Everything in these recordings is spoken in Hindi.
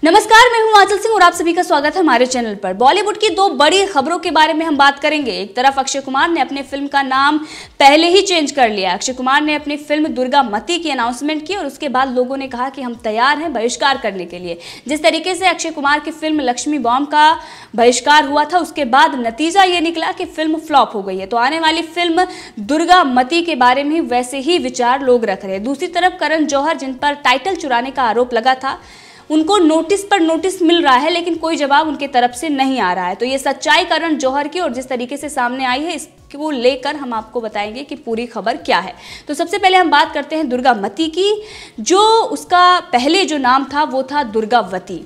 नमस्कार, मैं हूं आंचल सिंह और आप सभी का स्वागत है हमारे चैनल पर। बॉलीवुड की दो बड़ी खबरों के बारे में हम बात करेंगे। एक तरफ अक्षय कुमार ने अपने फिल्म का नाम पहले ही चेंज कर लिया। अक्षय कुमार ने अपनी फिल्म दुर्गामती की अनाउंसमेंट की और उसके बाद लोगों ने कहा कि हम तैयार हैं बहिष्कार करने के लिए। जिस तरीके से अक्षय कुमार की फिल्म लक्ष्मी बॉम्ब का बहिष्कार हुआ था, उसके बाद नतीजा ये निकला कि फिल्म फ्लॉप हो गई है। तो आने वाली फिल्म दुर्गामती के बारे में वैसे ही विचार लोग रख रहे हैं। दूसरी तरफ करण जौहर, जिन पर टाइटल चुराने का आरोप लगा था, उनको नोटिस पर नोटिस मिल रहा है लेकिन कोई जवाब उनके तरफ से नहीं आ रहा है। तो ये सच्चाई करण जौहर की और जिस तरीके से सामने आई है, इसको लेकर हम आपको बताएंगे कि पूरी खबर क्या है। तो सबसे पहले हम बात करते हैं दुर्गामती की। जो उसका पहले जो नाम था वो था दुर्गावती।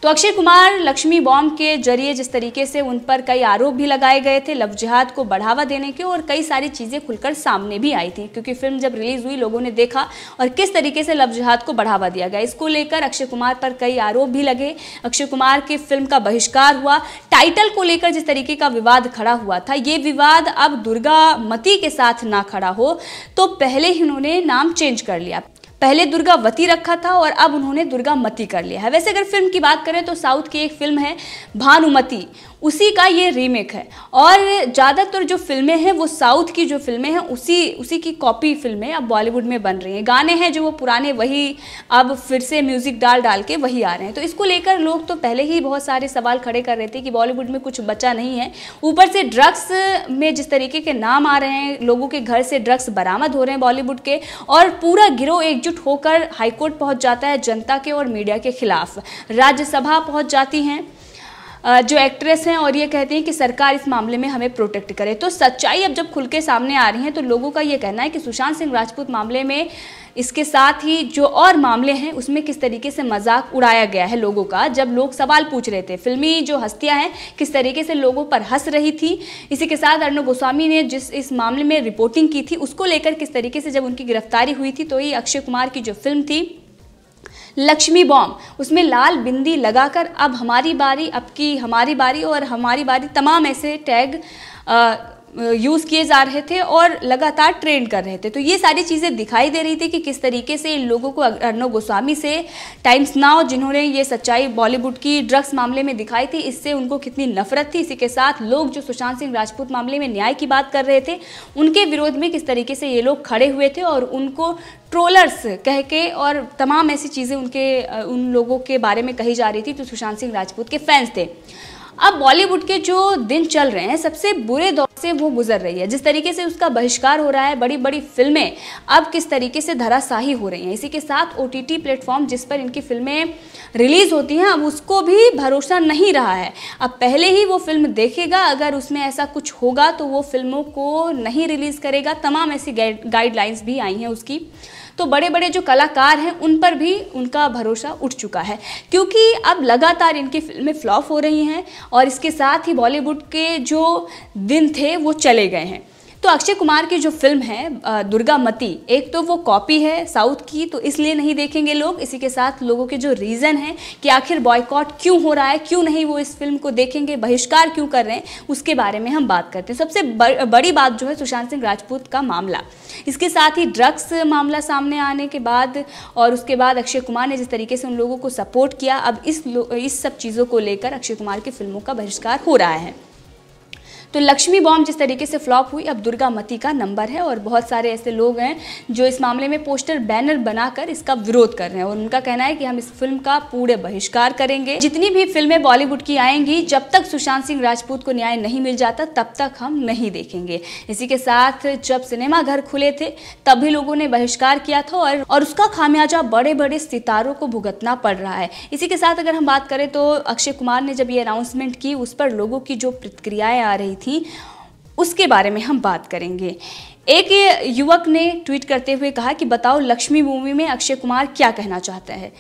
तो अक्षय कुमार लक्ष्मी बॉम्ब के जरिए जिस तरीके से उन पर कई आरोप भी लगाए गए थे लव जिहाद को बढ़ावा देने के, और कई सारी चीज़ें खुलकर सामने भी आई थी, क्योंकि फिल्म जब रिलीज हुई लोगों ने देखा और किस तरीके से लव जिहाद को बढ़ावा दिया गया। इसको लेकर अक्षय कुमार पर कई आरोप भी लगे। अक्षय कुमार की फिल्म का बहिष्कार हुआ। टाइटल को लेकर जिस तरीके का विवाद खड़ा हुआ था, ये विवाद अब दुर्गामती के साथ ना खड़ा हो, तो पहले ही उन्होंने नाम चेंज कर लिया। पहले दुर्गावती रखा था और अब उन्होंने दुर्गामती कर लिया है। वैसे अगर फिल्म की बात करें तो साउथ की एक फिल्म है भानुमति, उसी का ये रीमेक है। और ज़्यादातर जो फिल्में हैं वो साउथ की जो फिल्में हैं उसी की कॉपी फिल्में अब बॉलीवुड में बन रही हैं। गाने हैं जो वो पुराने, वही अब फिर से म्यूज़िक डाल के वही आ रहे हैं। तो इसको लेकर लोग तो पहले ही बहुत सारे सवाल खड़े कर रहे थे कि बॉलीवुड में कुछ बचा नहीं है। ऊपर से ड्रग्स में जिस तरीके के नाम आ रहे हैं, लोगों के घर से ड्रग्स बरामद हो रहे हैं बॉलीवुड के, और पूरा गिरोह एकजुट होकर हाईकोर्ट पहुँच जाता है जनता के और मीडिया के खिलाफ। राज्यसभा पहुँच जाती हैं जो एक्ट्रेस हैं और ये कहती हैं कि सरकार इस मामले में हमें प्रोटेक्ट करे। तो सच्चाई अब जब खुल के सामने आ रही है तो लोगों का ये कहना है कि सुशांत सिंह राजपूत मामले में, इसके साथ ही जो और मामले हैं उसमें किस तरीके से मजाक उड़ाया गया है लोगों का। जब लोग सवाल पूछ रहे थे, फिल्मी जो हस्तियां हैं किस तरीके से लोगों पर हंस रही थी। इसी के साथ अर्णव गोस्वामी ने जिस इस मामले में रिपोर्टिंग की थी, उसको लेकर किस तरीके से जब उनकी गिरफ्तारी हुई थी, तो ये अक्षय कुमार की जो फिल्म थी लक्ष्मी बॉम्ब, उसमें लाल बिंदी लगाकर अब हमारी बारी, अब की हमारी बारी और हमारी बारी, तमाम ऐसे टैग यूज़ किए जा रहे थे और लगातार ट्रेंड कर रहे थे। तो ये सारी चीज़ें दिखाई दे रही थी कि किस तरीके से इन लोगों को, अर्णव गोस्वामी से टाइम्स नाउ जिन्होंने ये सच्चाई बॉलीवुड की ड्रग्स मामले में दिखाई थी, इससे उनको कितनी नफरत थी। इसी के साथ लोग जो सुशांत सिंह राजपूत मामले में न्याय की बात कर रहे थे, उनके विरोध में किस तरीके से ये लोग खड़े हुए थे और उनको ट्रोलर्स कह के और तमाम ऐसी चीज़ें उन लोगों के बारे में कही जा रही थी जो सुशांत सिंह राजपूत के फैंस थे। अब बॉलीवुड के जो दिन चल रहे हैं, सबसे बुरे दौर से वो गुजर रही है। जिस तरीके से उसका बहिष्कार हो रहा है, बड़ी बड़ी फिल्में अब किस तरीके से धराशाही हो रही हैं। इसी के साथ OTT प्लेटफॉर्म जिस पर इनकी फिल्में रिलीज़ होती हैं, अब उसको भी भरोसा नहीं रहा है। अब पहले ही वो फिल्म देखेगा, अगर उसमें ऐसा कुछ होगा तो वो फिल्मों को नहीं रिलीज़ करेगा। तमाम ऐसी गाइडलाइंस भी आई हैं उसकी। तो बड़े बड़े जो कलाकार हैं उन पर भी उनका भरोसा उठ चुका है, क्योंकि अब लगातार इनकी फिल्में फ्लॉप हो रही हैं और इसके साथ ही बॉलीवुड के जो दिन थे वो चले गए हैं। तो अक्षय कुमार की जो फिल्म है दुर्गामती, एक तो वो कॉपी है साउथ की, तो इसलिए नहीं देखेंगे लोग। इसी के साथ लोगों के जो रीज़न है कि आखिर बॉयकॉट क्यों हो रहा है, क्यों नहीं वो इस फिल्म को देखेंगे, बहिष्कार क्यों कर रहे हैं, उसके बारे में हम बात करते हैं। सबसे बड़ी बात जो है सुशांत सिंह राजपूत का मामला, इसके साथ ही ड्रग्स मामला सामने आने के बाद और उसके बाद अक्षय कुमार ने जिस तरीके से उन लोगों को सपोर्ट किया, अब इस सब चीज़ों को लेकर अक्षय कुमार की फिल्मों का बहिष्कार हो रहा है। तो लक्ष्मी बॉम्ब जिस तरीके से फ्लॉप हुई, अब दुर्गामती का नंबर है और बहुत सारे ऐसे लोग हैं जो इस मामले में पोस्टर बैनर बनाकर इसका विरोध कर रहे हैं और उनका कहना है कि हम इस फिल्म का पूरे बहिष्कार करेंगे। जितनी भी फिल्में बॉलीवुड की आएंगी, जब तक सुशांत सिंह राजपूत को न्याय नहीं मिल जाता तब तक हम नहीं देखेंगे। इसी के साथ जब सिनेमा घर खुले थे तभी लोगों ने बहिष्कार किया था और उसका खामियाजा बड़े बड़े सितारों को भुगतना पड़ रहा है। इसी के साथ अगर हम बात करें तो अक्षय कुमार ने जब ये अनाउंसमेंट की, उस पर लोगों की जो प्रतिक्रियाएं आ रही थी उसके बारे में हम बात करेंगे। एक युवक ने ट्वीट करते हुए कहा कि बताओ लक्ष्मी मूवी में अक्षय कुमार क्या कहना चाहता है।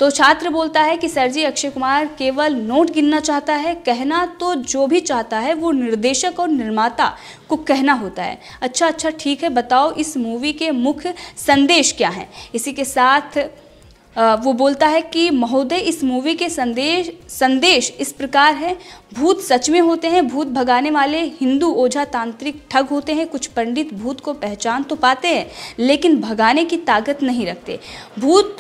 तो छात्र बोलता है कि सर जी, अक्षय कुमार केवल नोट गिनना चाहता है, कहना तो जो भी चाहता है वो निर्देशक और निर्माता को कहना होता है। अच्छा ठीक है, बताओ इस मूवी के मुख्य संदेश क्या हैं। इसी के साथ वो बोलता है कि महोदय, इस मूवी के संदेश इस प्रकार है, भूत सच में होते हैं, भूत भगाने वाले हिंदू ओझा तांत्रिक ठग होते हैं, कुछ पंडित भूत को पहचान तो पाते हैं लेकिन भगाने की ताकत नहीं रखते, भूत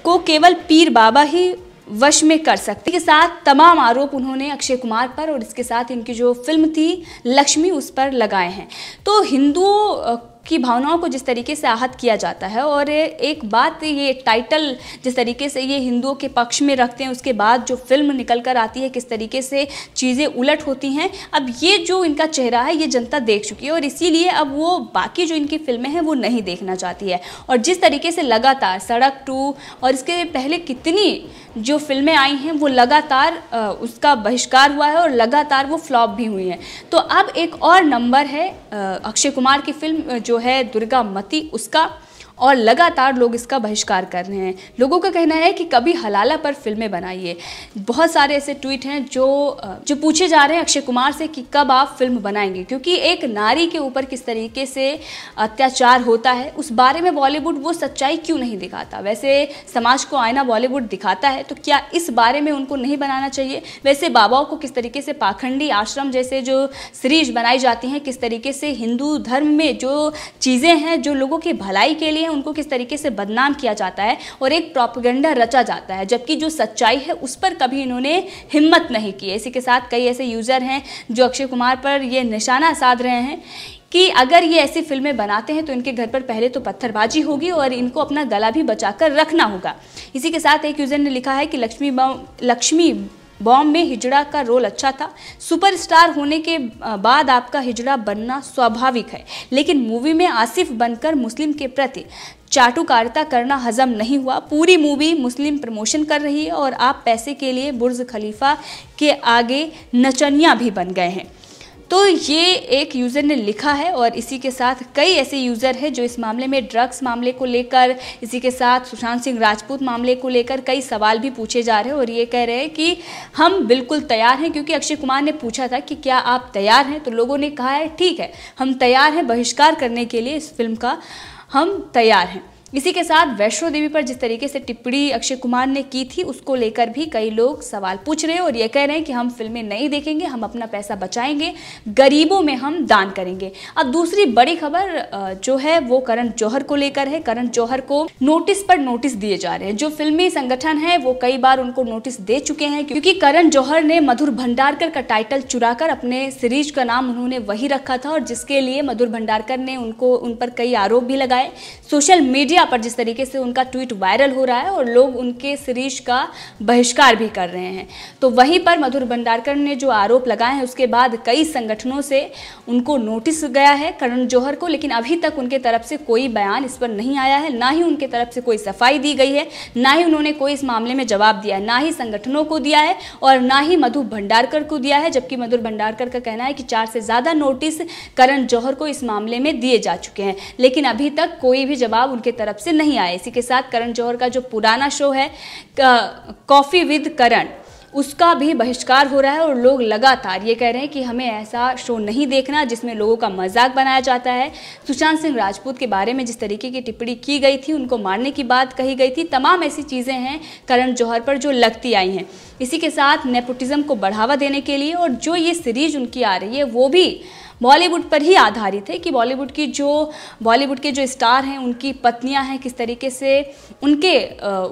को केवल पीर बाबा ही वश में कर सकती के साथ तमाम आरोप उन्होंने अक्षय कुमार पर और इसके साथ इनकी जो फिल्म थी लक्ष्मी उस पर लगाए हैं। तो हिंदुओं की भावनाओं को जिस तरीके से आहत किया जाता है और एक बात ये टाइटल जिस तरीके से ये हिंदुओं के पक्ष में रखते हैं, उसके बाद जो फिल्म निकल कर आती है किस तरीके से चीज़ें उलट होती हैं, अब ये जो इनका चेहरा है ये जनता देख चुकी है और इसीलिए अब वो बाकी जो इनकी फिल्में हैं वो नहीं देखना चाहती है। और जिस तरीके से लगातार सड़क 2 और इसके पहले कितनी जो फिल्में आई हैं वो लगातार उसका बहिष्कार हुआ है और लगातार वो फ्लॉप भी हुई हैं। तो अब एक और नंबर है अक्षय कुमार की फिल्म जो है दुर्गा मती, उसका, और लगातार लोग इसका बहिष्कार कर रहे हैं। लोगों का कहना है कि कभी हलाला पर फिल्में बनाइए। बहुत सारे ऐसे ट्वीट हैं जो पूछे जा रहे हैं अक्षय कुमार से कि कब आप फिल्म बनाएंगे, क्योंकि एक नारी के ऊपर किस तरीके से अत्याचार होता है उस बारे में बॉलीवुड वो सच्चाई क्यों नहीं दिखाता। वैसे समाज को आईना बॉलीवुड दिखाता है, तो क्या इस बारे में उनको नहीं बनाना चाहिए। वैसे बाबाओं को किस तरीके से पाखंडी आश्रम जैसे जो सीरीज बनाई जाती हैं, किस तरीके से हिंदू धर्म में जो चीज़ें हैं जो लोगों की भलाई के लिए उनको किस तरीके से बदनाम किया जाता है और एक प्रोपेगेंडा रचा जाता है, जबकि जो सच्चाई है उस पर कभी इन्होंने हिम्मत नहीं की है। इसी के साथ कई ऐसे यूज़र हैं जो अक्षय कुमार पर ये निशाना साध रहे हैं कि अगर ये ऐसी फिल्में बनाते हैं तो इनके घर पर पहले तो पत्थरबाजी होगी और इनको अपना गला भी बचाकर रखना होगा। इसी के साथ एक यूज़र ने लिखा है कि लक्ष्मी बॉम्ब में हिजड़ा का रोल अच्छा था। सुपरस्टार होने के बाद आपका हिजड़ा बनना स्वाभाविक है, लेकिन मूवी में आसिफ बनकर मुस्लिम के प्रति चाटुकारिता करना हजम नहीं हुआ। पूरी मूवी मुस्लिम प्रमोशन कर रही है और आप पैसे के लिए बुर्ज खलीफा के आगे नचनिया भी बन गए हैं। तो ये एक यूज़र ने लिखा है और इसी के साथ कई ऐसे यूज़र हैं जो इस मामले में ड्रग्स मामले को लेकर, इसी के साथ सुशांत सिंह राजपूत मामले को लेकर कई सवाल भी पूछे जा रहे हैं और ये कह रहे हैं कि हम बिल्कुल तैयार हैं, क्योंकि अक्षय कुमार ने पूछा था कि क्या आप तैयार हैं, तो लोगों ने कहा है ठीक है हम तैयार हैं, बहिष्कार करने के लिए इस फिल्म का हम तैयार हैं। इसी के साथ वैष्णो देवी पर जिस तरीके से टिप्पणी अक्षय कुमार ने की थी उसको लेकर भी कई लोग सवाल पूछ रहे हैं और ये कह रहे हैं कि हम फिल्में नहीं देखेंगे, हम अपना पैसा बचाएंगे, गरीबों में हम दान करेंगे। अब दूसरी बड़ी खबर जो है वो करण जौहर को लेकर है। करण जौहर को नोटिस पर नोटिस दिए जा रहे हैं। जो फिल्मी संगठन है वो कई बार उनको नोटिस दे चुके हैं, क्योंकि करण जौहर ने मधुर भंडारकर का टाइटल चुराकर अपने सीरीज का नाम उन्होंने वही रखा था और जिसके लिए मधुर भंडारकर ने उन पर कई आरोप भी लगाए। सोशल मीडिया पर जिस तरीके से उनका ट्वीट वायरल हो रहा है और लोग उनके सीरीज का बहिष्कार भी कर रहे हैं। तो वहीं पर मधुर भंडारकर ने जो आरोप लगाए हैं उसके बाद कई संगठनों से उनको नोटिस गया है करण जौहर को, लेकिन अभी तक उनके तरफ से कोई बयान इस पर नहीं आया है, ना ही उनके तरफ से कोई सफाई दी गई है, ना ही उन्होंने कोई इस मामले में जवाब दिया है, ना ही संगठनों को दिया है और ना ही मधुर भंडारकर को दिया है। जबकि मधुर भंडारकर का कहना है कि 4 से ज़्यादा नोटिस करण जौहर को इस मामले में दिए जा चुके हैं, लेकिन अभी तक कोई भी जवाब उनके तरफ से नहीं आया। इसी के साथ करण जौहर का जो पुराना शो है कॉफी विद करण, उसका भी बहिष्कार हो रहा है और लोग लगातार ये कह रहे हैं कि हमें ऐसा शो नहीं देखना जिसमें लोगों का मजाक बनाया जाता है। सुशांत सिंह राजपूत के बारे में जिस तरीके की टिप्पणी की गई थी, उनको मारने की बात कही गई थी, तमाम ऐसी चीज़ें हैं करण जौहर पर जो लगती आई हैं। इसी के साथ नेपोटिज्म को बढ़ावा देने के लिए और जो ये सीरीज उनकी आ रही है वो भी बॉलीवुड पर ही आधारित है कि बॉलीवुड के जो स्टार हैं उनकी पत्नियां हैं, किस तरीके से उनके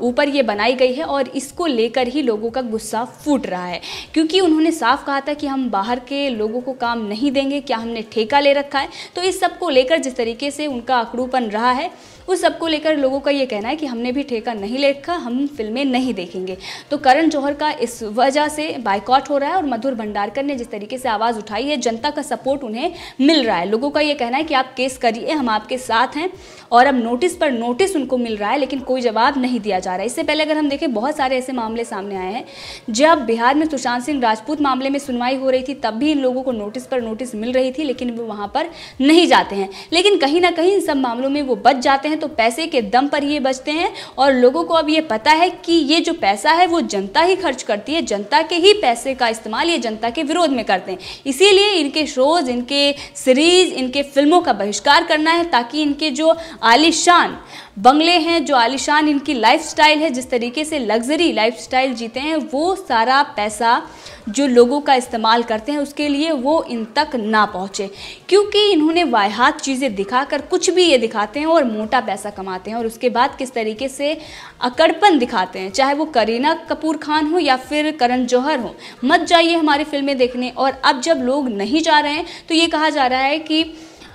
ऊपर ये बनाई गई है और इसको लेकर ही लोगों का गुस्सा फूट रहा है, क्योंकि उन्होंने साफ कहा था कि हम बाहर के लोगों को काम नहीं देंगे, क्या हमने ठेका ले रखा है। तो इस सब को लेकर जिस तरीके से उनका अकड़ूपन रहा है उस सबको लेकर लोगों का ये कहना है कि हमने भी ठेका नहीं ले रखा, हम फिल्में नहीं देखेंगे। तो करण जौहर का इस वजह से बायकॉट हो रहा है और मधुर भंडारकर ने जिस तरीके से आवाज़ उठाई है, जनता का सपोर्ट उन्हें मिल रहा है। लोगों का ये कहना है कि आप केस करिए, हम आपके साथ हैं, और अब नोटिस पर नोटिस उनको मिल रहा है लेकिन कोई जवाब नहीं दिया जा रहा है। इससे पहले अगर हम देखें बहुत सारे ऐसे मामले सामने आए हैं, जब बिहार में सुशांत सिंह राजपूत मामले में सुनवाई हो रही थी तब भी इन लोगों को नोटिस पर नोटिस मिल रही थी, लेकिन वो वहाँ पर नहीं जाते हैं। लेकिन कहीं ना कहीं इन सब मामलों में वो बच जाते हैं, तो पैसे के दम पर ये बचते हैं और लोगों को अब ये पता है कि ये जो पैसा है वो जनता ही खर्च करती है, जनता के ही पैसे का इस्तेमाल ये जनता के विरोध में करते हैं। इसीलिए इनके शोज, इनके सीरीज, इनके फिल्मों का बहिष्कार करना है, ताकि इनके जो आलीशान बंगले हैं, जो आलीशान इनकी लाइफस्टाइल है, जिस तरीके से लग्जरी लाइफस्टाइल जीते हैं, वो सारा पैसा जो लोगों का इस्तेमाल करते हैं उसके लिए वो इन तक ना पहुँचे, क्योंकि इन्होंने वाहियात चीज़ें दिखाकर कुछ भी ये दिखाते हैं और मोटा पैसा कमाते हैं, और उसके बाद किस तरीके से अकड़पन दिखाते हैं, चाहे वो करीना कपूर खान हो या फिर करण जौहर हो। मत जाइए हमारी फिल्में देखने। और अब जब लोग नहीं जा रहे हैं तो ये कहा जा रहा है कि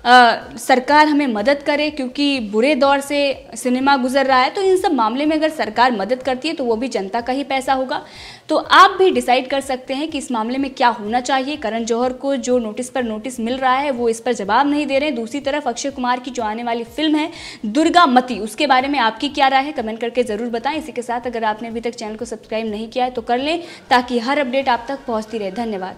सरकार हमें मदद करे, क्योंकि बुरे दौर से सिनेमा गुजर रहा है। तो इन सब मामले में अगर सरकार मदद करती है तो वो भी जनता का ही पैसा होगा। तो आप भी डिसाइड कर सकते हैं कि इस मामले में क्या होना चाहिए। करण जौहर को जो नोटिस पर नोटिस मिल रहा है वो इस पर जवाब नहीं दे रहे हैं। दूसरी तरफ अक्षय कुमार की जो आने वाली फिल्म है दुर्गा मती, उसके बारे में आपकी क्या राय है, कमेंट करके ज़रूर बताएं। इसी के साथ अगर आपने अभी तक चैनल को सब्सक्राइब नहीं किया है तो कर लें, ताकि हर अपडेट आप तक पहुँचती रहे। धन्यवाद।